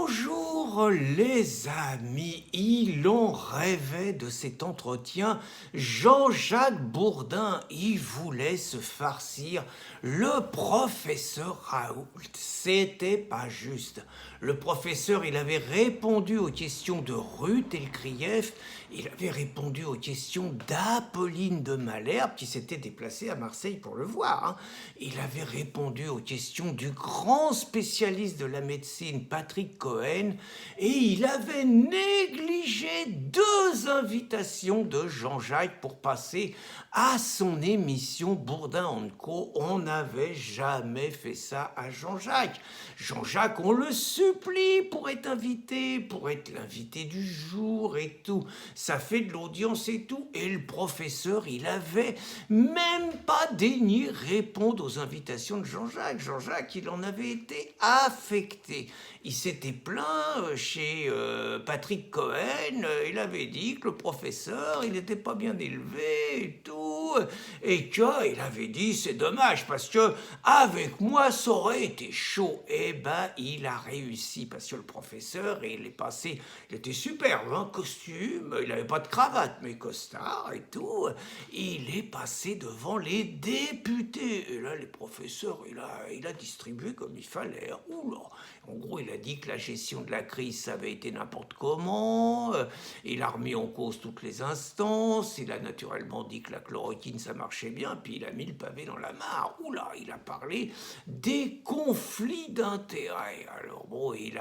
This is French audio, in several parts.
Bonjour les amis, il en rêvait de cet entretien. Jean-Jacques Bourdin, il voulait se farcir le professeur Raoult. C'était pas juste. Le professeur, il avait répondu aux questions de Ruth Elkrief, il avait répondu aux questions d'Apolline de Malherbe, qui s'était déplacée à Marseille pour le voir. Hein. Il avait répondu aux questions du grand spécialiste de la médecine, Patrick Cohen, et il avait négligé 2 invitations de Jean-Jacques pour passer à son émission Bourdin & Co. On n'avait jamais fait ça à Jean-Jacques. Jean-Jacques, on le supplie pour être invité, pour être l'invité du jour et tout. Ça fait de l'audience et tout. Et le professeur, il avait même pas daigné répondre aux invitations de Jean-Jacques. Jean-Jacques, il en avait été affecté. Il s'était plaint chez Patrick Cohen. Il avait dit que le professeur, il n'était pas bien élevé et tout. Et qu'il avait dit, c'est dommage parce que avec moi, ça aurait été chaud. Eh ben, il a réussi parce que le professeur, il est passé, il était superbe, hein, costume, il n'avait pas de cravate, mais costard et tout. Il est passé devant les députés. Et là, les professeurs, il a distribué comme il fallait. Oula. En gros, il a dit que la gestion de la crise, ça avait été n'importe comment. Il a remis en cause toutes les instances. Il a naturellement dit que la chloroquine, ça marchait bien. Puis il a mis le pavé dans la mare. Oula, il a parlé des conflits d'intérêts. Alors bon, il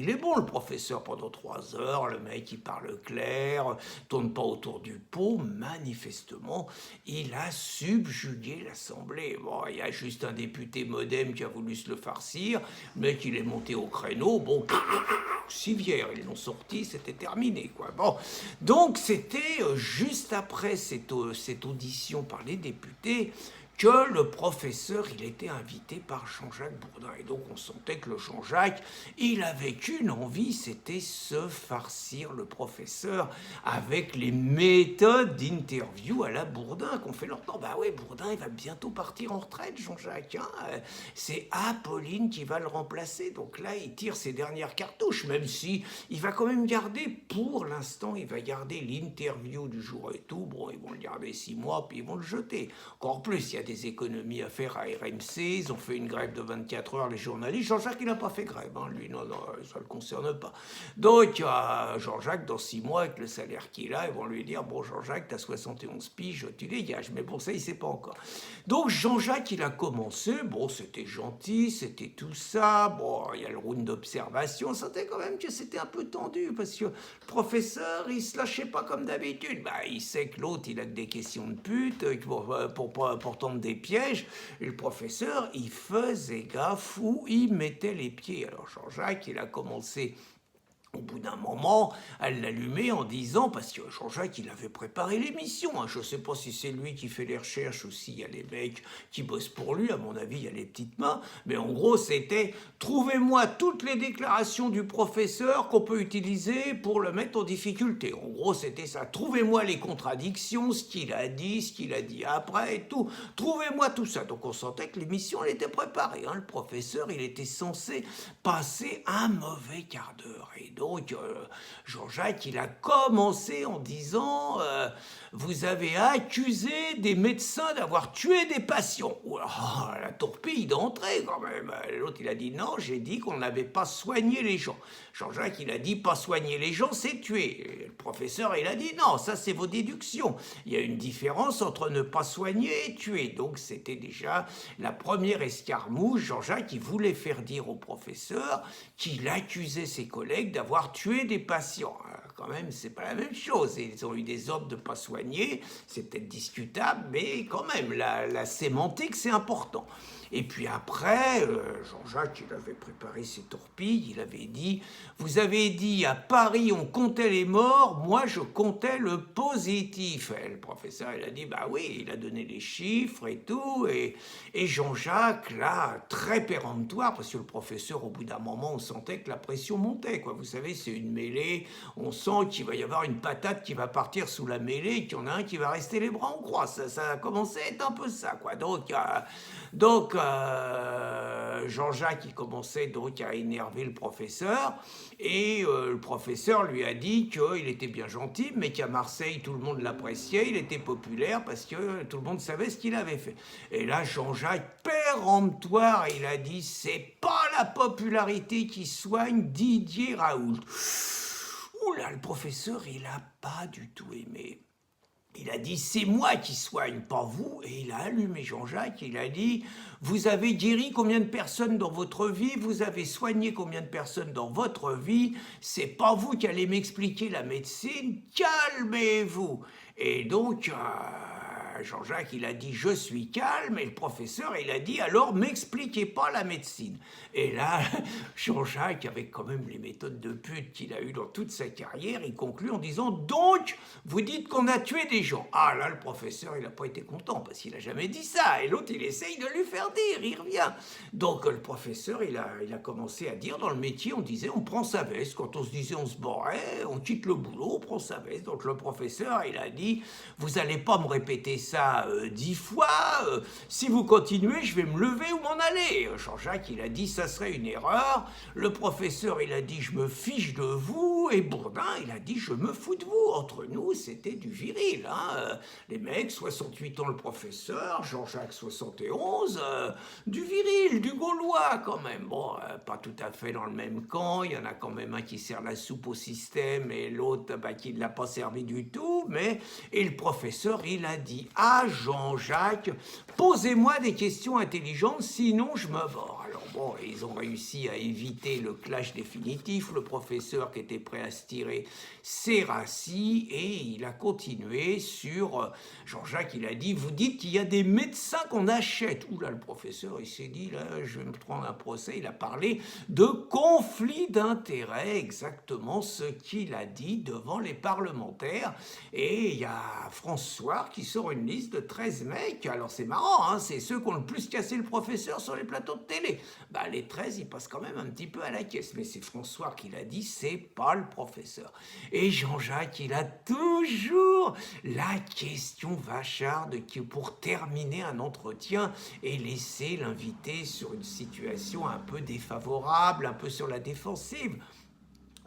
est bon, le professeur, pendant 3 heures. Le mec, il parle clair, tourne pas autour du pot. Manifestement, il a subjugué l'Assemblée. Bon, il y a juste un député modem qui a voulu se le farcir. Le mec, il est monté au créneau. Bon, civière, ils l'ont sorti, c'était terminé, quoi. Bon, donc c'était juste après cette audition par les députés que le professeur, il était invité par Jean-Jacques Bourdin. Et donc on sentait que le Jean-Jacques, il avait qu'une envie, c'était se farcir le professeur avec les méthodes d'interview à la Bourdin qu'on fait longtemps. Bah ouais, Bourdin, il va bientôt partir en retraite, Jean-Jacques. Hein. C'est Apolline qui va le remplacer. Donc là, il tire ses dernières cartouches, même si il va quand même garder, pour l'instant, il va garder l'interview du jour et tout. Bon, ils vont le garder 6 mois, puis ils vont le jeter. Encore plus, il y a des économies à faire à RMC, ils ont fait une grève de 24 heures, les journalistes. Jean-Jacques, il n'a pas fait grève, hein, lui, non, ça ne le concerne pas. Donc, Jean-Jacques, dans 6 mois, avec le salaire qu'il a, ils vont lui dire, bon, Jean-Jacques, t'as 71 piges, tu dégages. Mais bon, ça, il ne sait pas encore. Donc, Jean-Jacques, il a commencé, bon, c'était gentil, c'était tout ça, bon, il y a le round d'observation, on sentait quand même que c'était un peu tendu, parce que le professeur, il se lâchait pas comme d'habitude. Bah, il sait que l'autre, il a que des questions de pute, pour tendre des pièges, et le professeur, il faisait gaffe où il mettait les pieds. Alors Jean-Jacques, il a commencé au bout d'un moment, à l'allumer en disant, parce que Jean-Jacques, il avait préparé l'émission, hein, je ne sais pas si c'est lui qui fait les recherches ou s'il y a les mecs qui bossent pour lui, à mon avis, il y a les petites mains, mais en gros, c'était « Trouvez-moi toutes les déclarations du professeur qu'on peut utiliser pour le mettre en difficulté ». En gros, c'était ça. Trouvez-moi les contradictions, ce qu'il a dit après et tout. Trouvez-moi tout ça. Donc on sentait que l'émission, elle était préparée. Hein. Le professeur, il était censé passer un mauvais quart d'heure. Et donc, Jean-Jacques, il a commencé en disant vous avez accusé des médecins d'avoir tué des patients. Oh, la tourpille d'entrée, quand même. L'autre, il a dit non, j'ai dit qu'on n'avait pas soigné les gens. Jean-Jacques, il a dit pas soigner les gens, c'est tuer. Et le professeur, il a dit non, ça, c'est vos déductions. Il y a une différence entre ne pas soigner et tuer. Donc, c'était déjà la première escarmouche. Jean-Jacques, il voulait faire dire au professeur qu'il accusait ses collègues d'avoir tué des patients. Quand même, c'est pas la même chose. Ils ont eu des ordres de ne pas soigner, c'est peut-être discutable, mais quand même, la sémantique, c'est important. Et puis après, Jean-Jacques, il avait préparé ses torpilles, il avait dit « Vous avez dit à Paris, on comptait les morts, moi je comptais le positif. » Et le professeur, il a dit « Bah oui, il a donné les chiffres et tout. » Et Jean-Jacques, là, très péremptoire, parce que le professeur, au bout d'un moment, on sentait que la pression montait, quoi. Vous savez, c'est une mêlée, on sent qu'il va y avoir une patate qui va partir sous la mêlée, et qu'il y en a un qui va rester les bras en croix. Ça a commencé à être un peu ça, quoi. Donc Jean-Jacques, il commençait donc à énerver le professeur, et le professeur lui a dit qu'il était bien gentil, mais qu'à Marseille, tout le monde l'appréciait, il était populaire parce que tout le monde savait ce qu'il avait fait. Et là, Jean-Jacques, péremptoire, il a dit « C'est pas la popularité qui soigne Didier Raoult ». Ouh là, le professeur, il a pas du tout aimé. Il a dit « C'est moi qui soigne, pas vous ». Et il a allumé Jean-Jacques, il a dit « Vous avez guéri combien de personnes dans votre vie? Vous avez soigné combien de personnes dans votre vie? C'est pas vous qui allez m'expliquer la médecine, calmez-vous ». Et donc, Jean-Jacques, il a dit « Je suis calme », et le professeur, il a dit « Alors, m'expliquez pas la médecine ». Et là, Jean-Jacques, avec quand même les méthodes de pute qu'il a eues dans toute sa carrière, il conclut en disant « Donc, vous dites qu'on a tué des gens ». Ah là, le professeur, il n'a pas été content, parce qu'il n'a jamais dit ça. Et l'autre, il essaye de lui faire dire, il revient. Donc, le professeur, il a commencé à dire, dans le métier, on disait « On prend sa veste ». Quand on se disait « On se barrait », on quitte le boulot, on prend sa veste. Donc, le professeur, il a dit « Vous n'allez pas me répéter ça 10 fois. Si vous continuez, je vais me lever ou m'en aller ». Jean-Jacques, il a dit « Ça serait une erreur ». Le professeur, il a dit « Je me fiche de vous ». Et Bourdin, il a dit « Je me fous de vous ». Entre nous, c'était du viril. Hein. Les mecs, 68 ans le professeur, Jean-Jacques 71, du viril, du gaulois quand même. Bon, pas tout à fait dans le même camp. Il y en a quand même un qui sert la soupe au système et l'autre qui ne l'a pas servi du tout. Et le professeur, il a dit à Jean-Jacques « Posez-moi des questions intelligentes, sinon je me barre ». Alors bon, ils ont réussi à éviter le clash définitif. Le professeur qui était prêt à se tirer s'est rassis et il a continué sur... Jean-Jacques, il a dit « Vous dites qu'il y a des médecins qu'on achète ». Ouh là, le professeur, il s'est dit « Là, je vais me prendre un procès ». Il a parlé de conflit d'intérêts, exactement ce qu'il a dit devant les parlementaires. Et il y a François qui sort une liste de 13 mecs. Alors c'est marrant, hein, c'est ceux qui ont le plus cassé le professeur sur les plateaux de télé. Bah, les 13, ils passent quand même un petit peu à la caisse. Mais c'est François qui l'a dit, c'est pas le professeur. Et Jean-Jacques, il a toujours la question vacharde qui, pour terminer un entretien et laisser l'invité sur une situation un peu défavorable, un peu sur la défensive.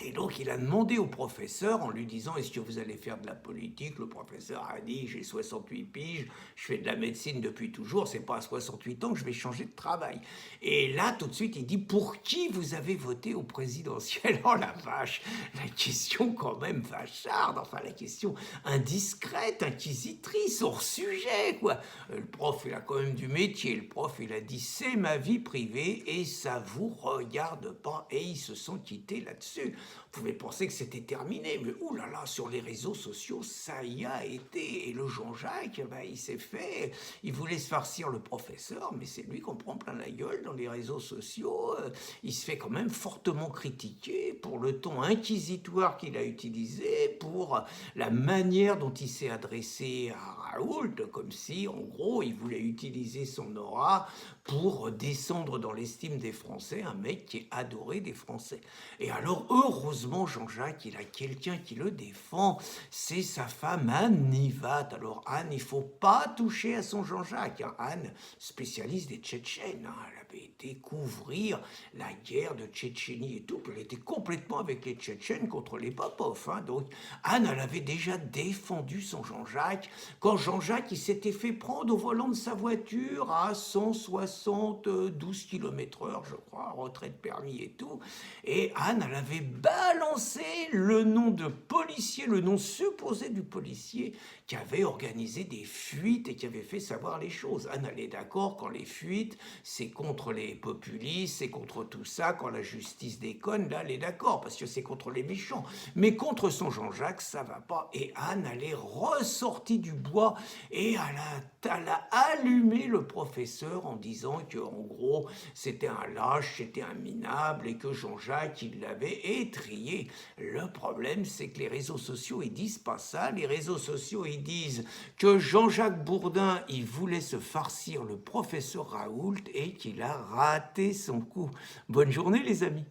Et donc, il a demandé au professeur en lui disant « Est-ce que vous allez faire de la politique ?» Le professeur a dit « J'ai 68 piges, je fais de la médecine depuis toujours, c'est pas à 68 ans que je vais changer de travail. » Et là, tout de suite, il dit « Pour qui vous avez voté au présidentiel ?» Oh la vache, la question quand même vacharde, enfin la question indiscrète, inquisitrice, hors sujet, quoi. Le prof, il a quand même du métier. Le prof, il a dit « C'est ma vie privée et ça vous regarde pas. » Et ils se sont quittés là-dessus. Vous pouvez penser que c'était terminé, mais oulala, sur les réseaux sociaux, ça y a été. Et le Jean-Jacques, il s'est fait, il voulait se farcir le professeur, mais c'est lui qu'on prend plein la gueule dans les réseaux sociaux. Il se fait quand même fortement critiquer pour le ton inquisitoire qu'il a utilisé, pour la manière dont il s'est adressé à Raoult, comme si, en gros, il voulait utiliser son aura pour descendre dans l'estime des Français, un mec qui est adoré des Français. Et alors, heureusement, Jean-Jacques, il a quelqu'un qui le défend, c'est sa femme Anne Nivat. Alors Anne, il ne faut pas toucher à son Jean-Jacques. Hein. Anne, spécialiste des Tchétchènes, hein. Elle avait été couvrir la guerre de Tchétchénie et tout, puis elle était complètement avec les Tchétchènes contre les Popov. Hein. Donc Anne, elle avait déjà défendu son Jean-Jacques, quand Jean-Jacques, il s'était fait prendre au volant de sa voiture à 172 km/h, je crois, retrait de permis et tout, et Anne, elle avait balancé le nom de policier, le nom supposé du policier qui avait organisé des fuites et qui avait fait savoir les choses. Anne, elle est d'accord, quand les fuites, c'est contre les populistes, c'est contre tout ça, quand la justice déconne, là, elle est d'accord, parce que c'est contre les méchants. Mais contre son Jean-Jacques, ça va pas. Et Anne, elle est ressortie du bois et elle a allumé le professeur en disant que, en gros, c'était un lâche, c'était un minable et que Jean-Jacques, il l'avait étrillé. Le problème, c'est que les réseaux sociaux, ils disent pas ça. Les réseaux sociaux, ils disent que Jean-Jacques Bourdin, il voulait se farcir le professeur Raoult et qu'il a raté son coup. Bonne journée, les amis.